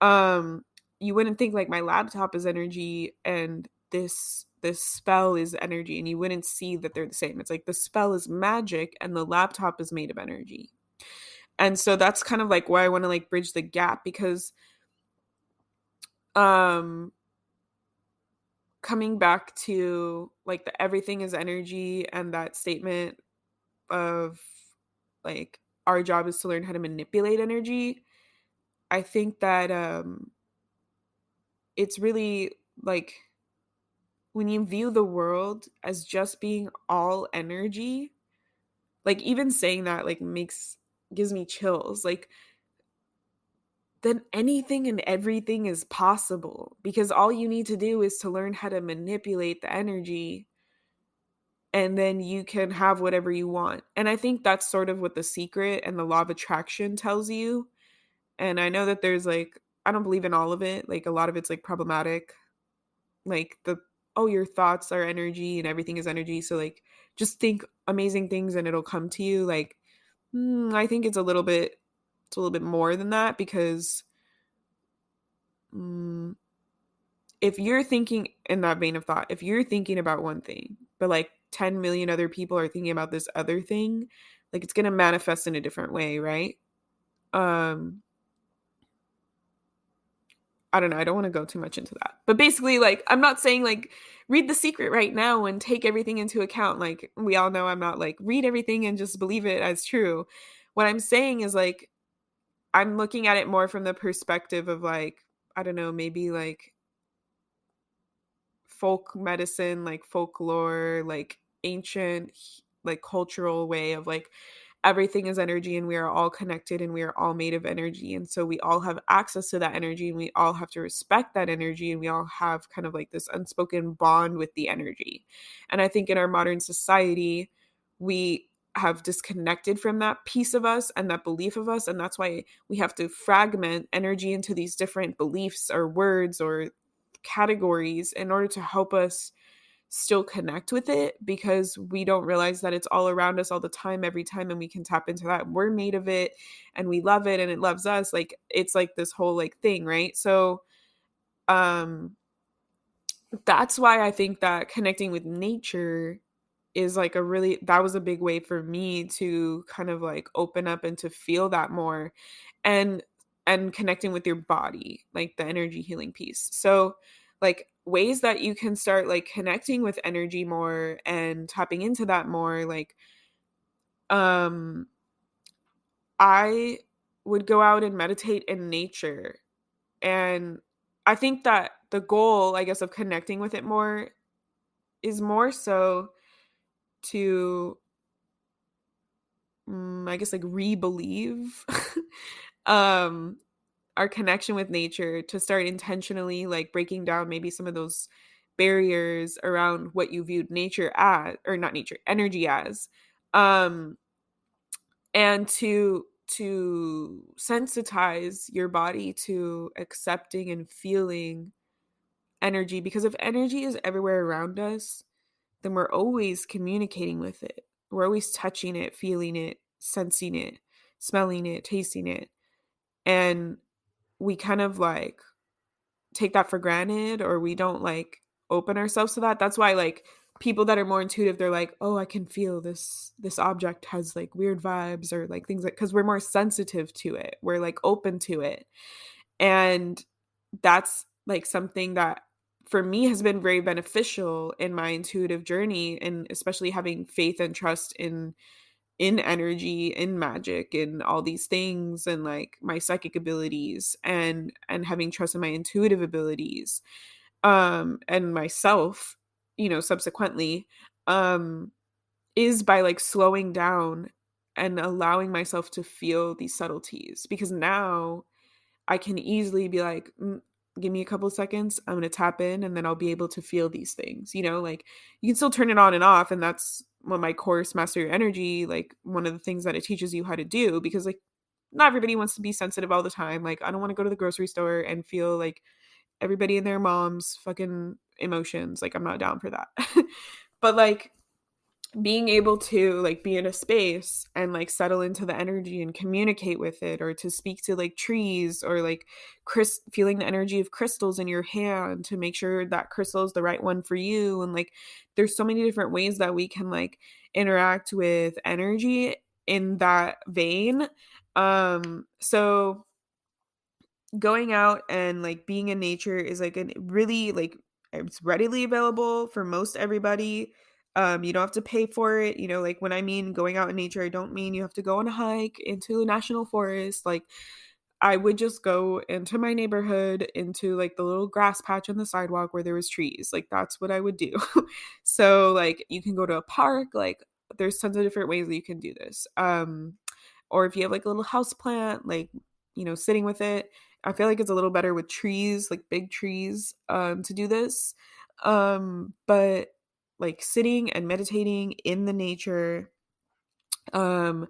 Um, you wouldn't think like my laptop is energy and this spell is energy, and you wouldn't see that they're the same. It's like the spell is magic and the laptop is made of energy. And so that's kind of like why I want to like bridge the gap, because um coming back to like the everything is energy and that statement of like our job is to learn how to manipulate energy. I think that it's really like when you view the world as just being all energy, like even saying that like makes gives me chills. Like then anything and everything is possible because all you need to do is to learn how to manipulate the energy, and then you can have whatever you want. And I think that's sort of what The Secret and the law of attraction tells you. And I know that there's like, I don't believe in all of it. Like a lot of it's like problematic. Like oh, your thoughts are energy and everything is energy. So like just think amazing things and it'll come to you. Like, I think it's a little bit more than that because mm, if you're thinking in that vein of thought, if you're thinking about one thing, but like 10 million other people are thinking about this other thing, like it's going to manifest in a different way, right? Um, I don't know. I don't want to go too much into that. But basically, like, I'm not saying like read The Secret right now and take everything into account. Like, we all know I'm not like read everything and just believe it as true. What I'm saying is like, I'm looking at it more from the perspective of like, I don't know, maybe like folk medicine, like folklore, like ancient, like cultural way of like everything is energy and we are all connected and we are all made of energy. And so we all have access to that energy and we all have to respect that energy and we all have kind of like this unspoken bond with the energy. And I think in our modern society, we have disconnected from that piece of us and that belief of us. And that's why we have to fragment energy into these different beliefs or words or categories in order to help us still connect with it because we don't realize that it's all around us all the time, every time, and we can tap into that. We're made of it and we love it and it loves us. Like it's like this whole like thing, right? So um that's why I think that connecting with nature is like a really that was a big way for me to kind of like open up and to feel that more, and connecting with your body, like the energy healing piece. So like ways that you can start like connecting with energy more and tapping into that more, like um I would go out and meditate in nature. And I think that the goal, I guess, of connecting with it more is more so to I guess like re-believe um our connection with nature, to start intentionally like breaking down maybe some of those barriers around what you viewed nature as, or not nature, energy as, um and to sensitize your body to accepting and feeling energy, because if energy is everywhere around us, then we're always communicating with it. We're always touching it, feeling it, sensing it, smelling it, tasting it. And we kind of like take that for granted, or we don't like open ourselves to that. That's why like people that are more intuitive, they're like, "Oh, I can feel this object has like weird vibes," or like things like, cuz we're more sensitive to it. We're like open to it. And that's like something that for me has been very beneficial in my intuitive journey, and especially having faith and trust in energy, in magic, in all these things, and like my psychic abilities, and having trust in my intuitive abilities, and myself, subsequently, um is by like slowing down and allowing myself to feel these subtleties, because now I can easily be like, give me a couple of seconds. I'm going to tap in and then I'll be able to feel these things. Like you can still turn it on and off. And that's what my course, Master Your Energy, like one of the things that it teaches you how to do, because like not everybody wants to be sensitive all the time. Like I don't want to go to the grocery store and feel like everybody and their mom's fucking emotions. Like I'm not down for that. But like being able to like be in a space and like settle into the energy and communicate with it, or to speak to like trees, or like feeling the energy of crystals in your hand to make sure that crystal is the right one for you. And like there's so many different ways that we can like interact with energy in that vein. So going out and like being in nature is like a really like, it's readily available for most everybody. You don't have to pay for it. You know, like when I mean going out in nature, I don't mean you have to go on a hike into a national forest. Like I would just go into my neighborhood, into like the little grass patch on the sidewalk where there was trees. Like that's what I would do. So like you can go to a park, like there's tons of different ways that you can do this. Or if you have like a little house plant, like, you know, sitting with it. I feel like it's a little better with trees, like big trees, to do this. But like sitting and meditating in the nature, um,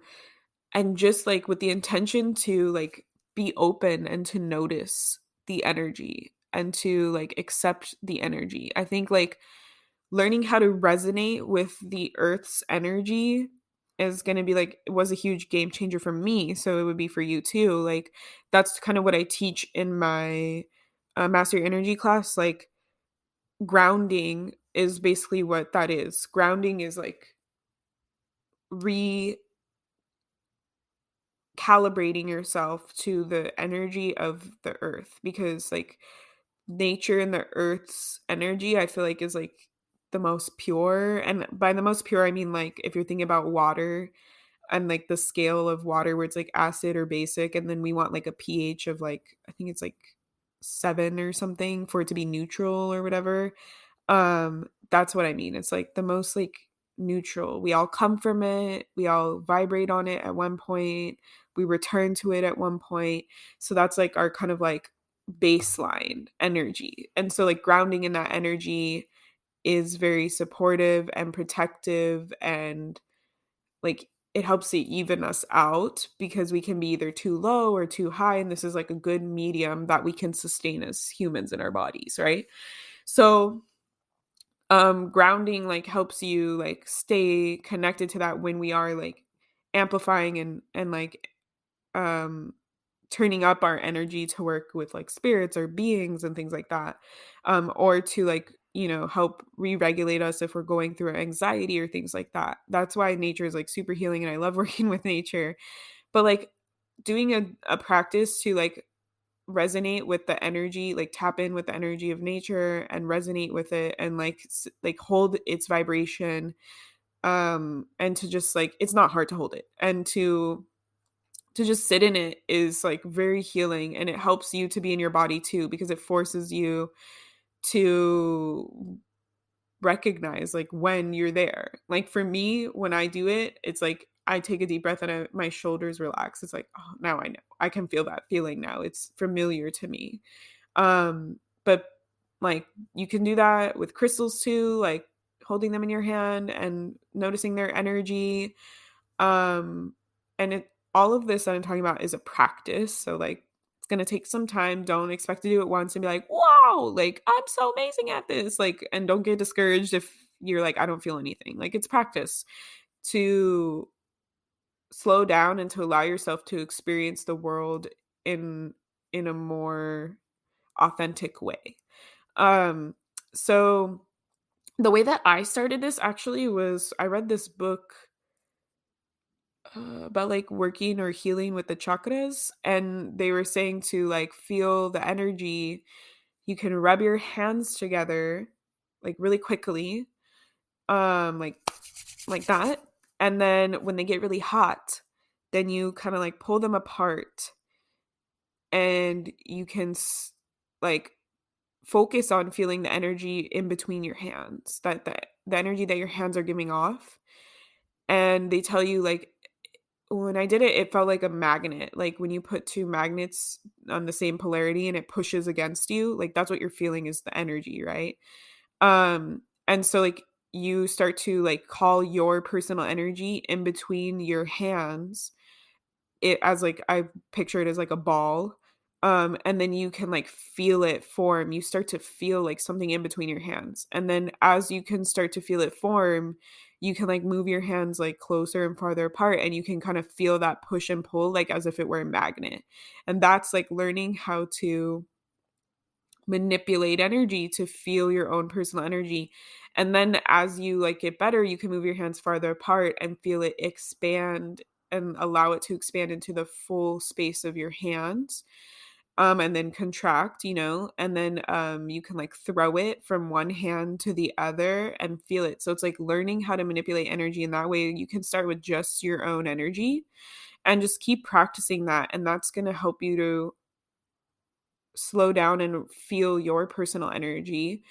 and just like with the intention to like be open and to notice the energy and to like accept the energy. I think like learning how to resonate with the earth's energy is going to be like, it was a huge game changer for me, so it would be for you too. Like that's kind of what I teach in my master energy class. Like grounding is basically what that is. Grounding is like recalibrating yourself to the energy of the earth, because like nature and the earth's energy, I feel like, is like the most pure. And by the most pure, I mean like if you're thinking about water and like the scale of water where it's like acid or basic, and then we want like a pH of like, I think it's like 7 or something for it to be neutral or whatever. That's what I mean. It's like the most like neutral. We all come from it. We all vibrate on it at one point. We return to it at one point. So that's like our kind of like baseline energy. And so like grounding in that energy is very supportive and protective, and like it helps to even us out because we can be either too low or too high, and this is like a good medium that we can sustain as humans in our bodies, right? So grounding like helps you like stay connected to that when we are like amplifying and like um turning up our energy to work with like spirits or beings and things like that, or to like, you know, help re-regulate us if we're going through anxiety or things like that. That's why nature is like super healing, and I love working with nature. But like doing a practice to like resonate with the energy, like tap in with the energy of nature and resonate with it, and like like hold its vibration, and to just like, it's not hard to hold it, and to just sit in it is like very healing, and it helps you to be in your body too, because it forces you to recognize like when you're there. Like for me, when I do it, it's like I take a deep breath and my shoulders relax. It's like, oh, now I know. I can feel that feeling now. It's familiar to me. But like you can do that with crystals too, like holding them in your hand and noticing their energy. Um, and it all of this that I'm talking about is a practice. So like it's gonna take some time. Don't expect to do it once and be like, wow, like I'm so amazing at this. Like, and don't get discouraged if you're like, I don't feel anything. Like it's practice to slow down and to allow yourself to experience the world in a more authentic way. Um, so the way that I started this actually was I read this book about like working or healing with the chakras, and they were saying to like feel the energy. You can rub your hands together like really quickly, like that, and then when they get really hot, then you kind of like pull them apart, and you can like focus on feeling the energy in between your hands, that the energy that your hands are giving off. And they tell you like, when I did it, it felt like a magnet. Like when you put two magnets on the same polarity and it pushes against you, like that's what you're feeling is the energy, right? And so like you start to like call your personal energy in between your hands, it as like I picture it as like a ball. And then you can like feel it form. You start to feel like something in between your hands. And then as you can start to feel it form, you can like move your hands like closer and farther apart, and you can kind of feel that push and pull like as if it were a magnet. And that's like learning how to manipulate energy to feel your own personal energy. And then as you like get better, you can move your hands farther apart and feel it expand and allow it to expand into the full space of your hands. and then contract, and then you can like throw it from one hand to the other and feel it. So it's like learning how to manipulate energy in that way. You can start with just your own energy and just keep practicing that. And that's going to help you to slow down and feel your personal energy.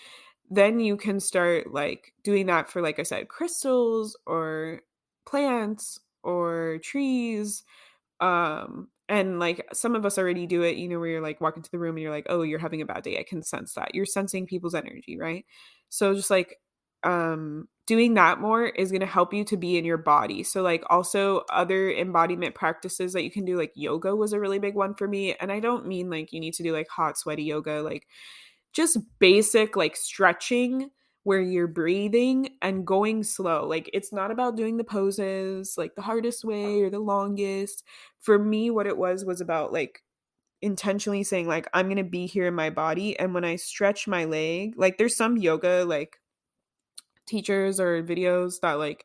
Then you can start like doing that for, like I said, crystals or plants or trees. And like some of us already do it, where you're like walking to the room and you're like, oh, you're having a bad day. I can sense that. You're sensing people's energy, right? So just like doing that more is going to help you to be in your body. So like also other embodiment practices that you can do, like yoga was a really big one for me. And I don't mean like you need to do like hot sweaty yoga, like just basic like stretching where you're breathing and going slow. Like it's not about doing the poses like the hardest way or the longest. For me, what it was about like intentionally saying like I'm going to be here in my body, and when I stretch my leg, like there's some yoga like teachers or videos that like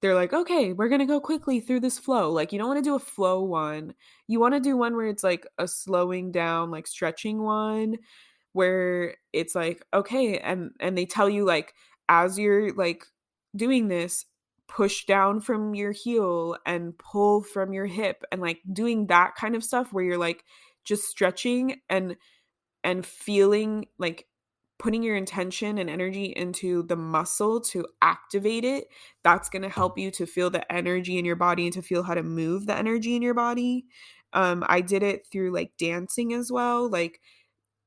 they're like, okay, we're gonna go quickly through this flow. Like, you don't want to do a flow one. You want to do one where it's like a slowing down, like stretching one, where it's like, okay, and they tell you like as you're like doing this, push down from your heel and pull from your hip, and like doing that kind of stuff where you're like just stretching and feeling like putting your intention and energy into the muscle to activate it. That's going to help you to feel the energy in your body and to feel how to move the energy in your body. I did it through like dancing as well, like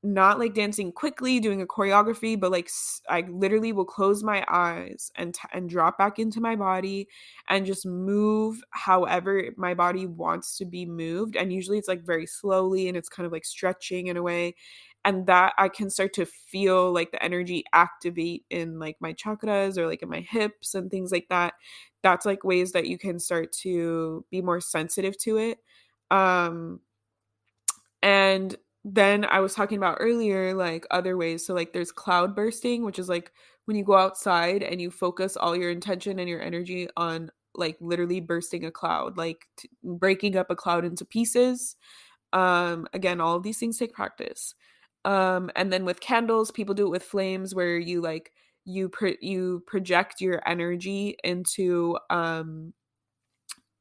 not like dancing quickly doing a choreography, but like I literally will close my eyes and drop back into my body and just move however my body wants to be moved. And usually it's like very slowly and it's kind of like stretching in a way, and that I can start to feel like the energy activate in like my chakras or like in my hips and things like that. That's like ways that you can start to be more sensitive to it. Um and then I was talking about earlier, like other ways. So, like, there's cloud bursting, which is like when you go outside and you focus all your intention and your energy on like literally bursting a cloud, like breaking up a cloud into pieces. Again, all of these things take practice. And then with candles, people do it with flames, where you like you project your energy into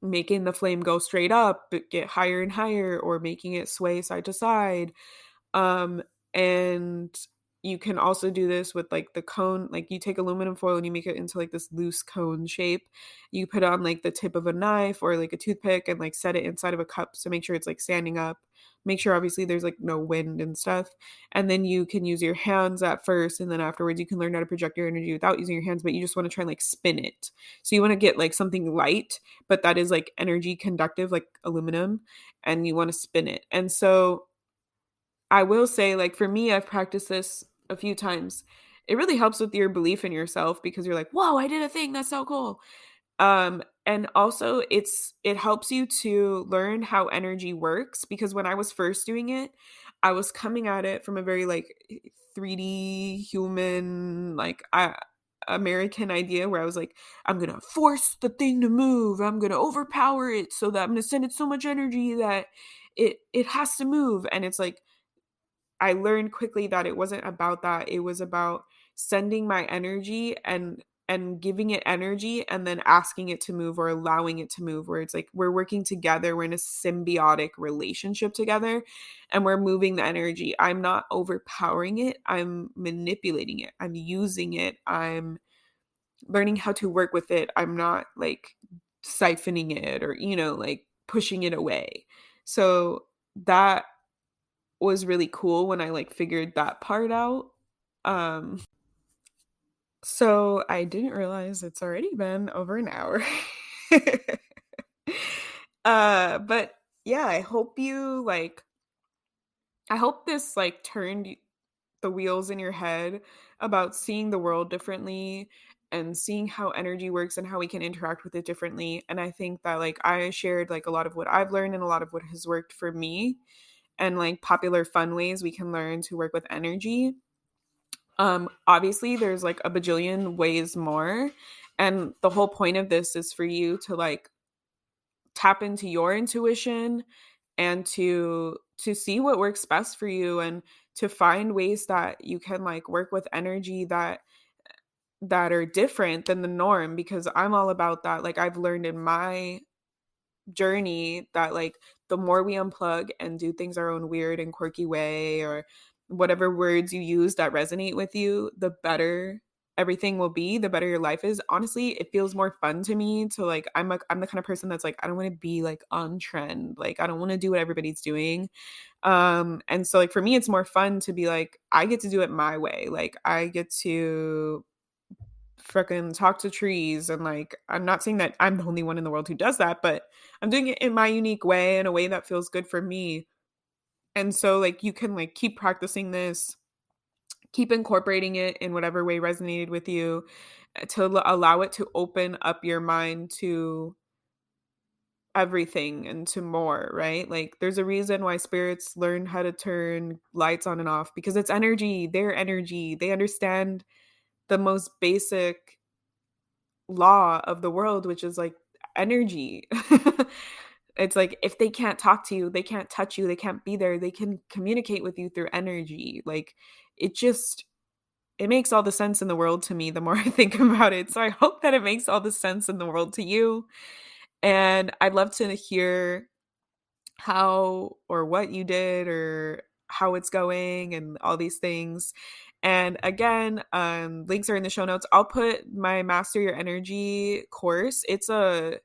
making the flame go straight up, but get higher and higher, or making it sway side to side. um, and you can also do this with like the cone, like you take aluminum foil and you make it into like this loose cone shape. You put on like the tip of a knife or like a toothpick and like set it inside of a cup to make sure it's like standing up. Make sure obviously there's like no wind and stuff. And then you can use your hands at first, and then afterwards you can learn how to project your energy without using your hands, but you just want to try and like spin it. So you want to get like something light, but that is like energy conductive, like aluminum, and you want to spin it. And so I will say, like, for me, I've practiced this a few times. It really helps with your belief in yourself because you're like, whoa, I did a thing. That's so cool. And also it helps you to learn how energy works, because when I was first doing it, I was coming at it from a very like 3D human, like American idea, where I was like, I'm gonna force the thing to move. I'm gonna overpower it so that I'm gonna send it so much energy that it has to move. And it's like I learned quickly that it wasn't about that. It was about sending my energy and giving it energy and then asking it to move or allowing it to move, where it's like we're working together, we're in a symbiotic relationship together, and we're moving the energy. I'm not overpowering it, I'm manipulating it, I'm using it, I'm learning how to work with it. I'm not like siphoning it or like pushing it away. So that was really cool when I like figured that part out. Um so I didn't realize it's already been over an hour. But yeah, I hope this like turned the wheels in your head about seeing the world differently and seeing how energy works and how we can interact with it differently. And I think that like I shared like a lot of what I've learned and a lot of what has worked for me, and like popular fun ways we can learn to work with energy. Obviously there's like a bajillion ways more, and the whole point of this is for you to like tap into your intuition and to to see what works best for you, and to find ways that you can like work with energy that are different than the norm, because I'm all about that. Like I've learned in my journey that like the more we unplug and do things our own weird and quirky way, or whatever words you use that resonate with you, the better everything will be, the better your life is. Honestly, it feels more fun to me to like I'm the kind of person that's like I don't want to be like on trend. Like I don't want to do what everybody's doing. And so like for me it's more fun to be like I get to do it my way. Like I get to freaking talk to trees, and like I'm not saying that I'm the only one in the world who does that, but I'm doing it in my unique way, in a way that feels good for me. And so like you can like keep practicing this, keep incorporating it in whatever way resonated with you, to allow it to open up your mind to everything and to more, right? Like there's a reason why spirits learn how to turn lights on and off, because it's energy, their energy. They understand the most basic law of the world, which is like energy. It's like if they can't talk to you, they can't touch you, they can't be there, they can communicate with you through energy. Like it just it makes all the sense in the world to me the more I think about it. So I hope that it makes all the sense in the world to you. And I'd love to hear how or what you did, or how it's going, and all these things. And again, links are in the show notes. I'll put my Master Your Energy course. It's a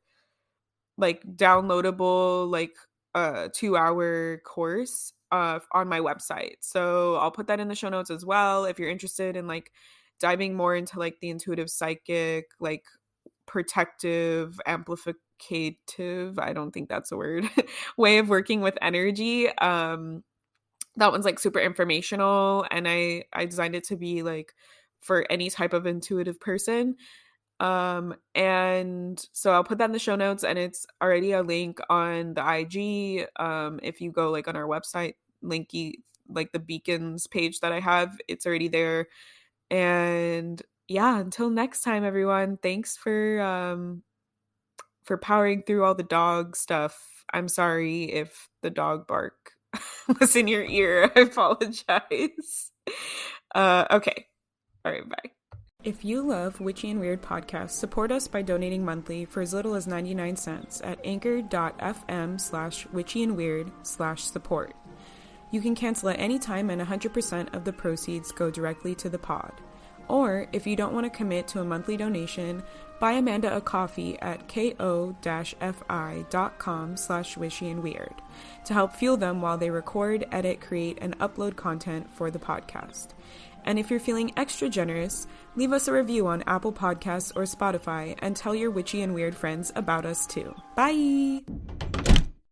like downloadable, like a 2-hour course on my website. So I'll put that in the show notes as well if you're interested in like diving more into like the intuitive psychic, like protective, amplificative, I don't think that's a word, way of working with energy. That one's like super informational, and I designed it to be like for any type of intuitive person. And so I'll put that in the show notes, and it's already a link on the IG. If you go like on our website, linky like the beacons page that I have, it's already there. And yeah, until next time, everyone, thanks for powering through all the dog stuff. I'm sorry if the dog bark was in your ear. I apologize. Okay. All right, bye. If you love Witchy and Weird podcasts, support us by donating monthly for as little as 99 cents at anchor.fm/witchyandweird/support. You can cancel at any time, and 100% of the proceeds go directly to the pod. Or, if you don't want to commit to a monthly donation, buy Amanda a coffee at ko-fi.com/wishyandweird to help fuel them while they record, edit, create, and upload content for the podcast. And if you're feeling extra generous, leave us a review on Apple Podcasts or Spotify, and tell your witchy and weird friends about us too. Bye!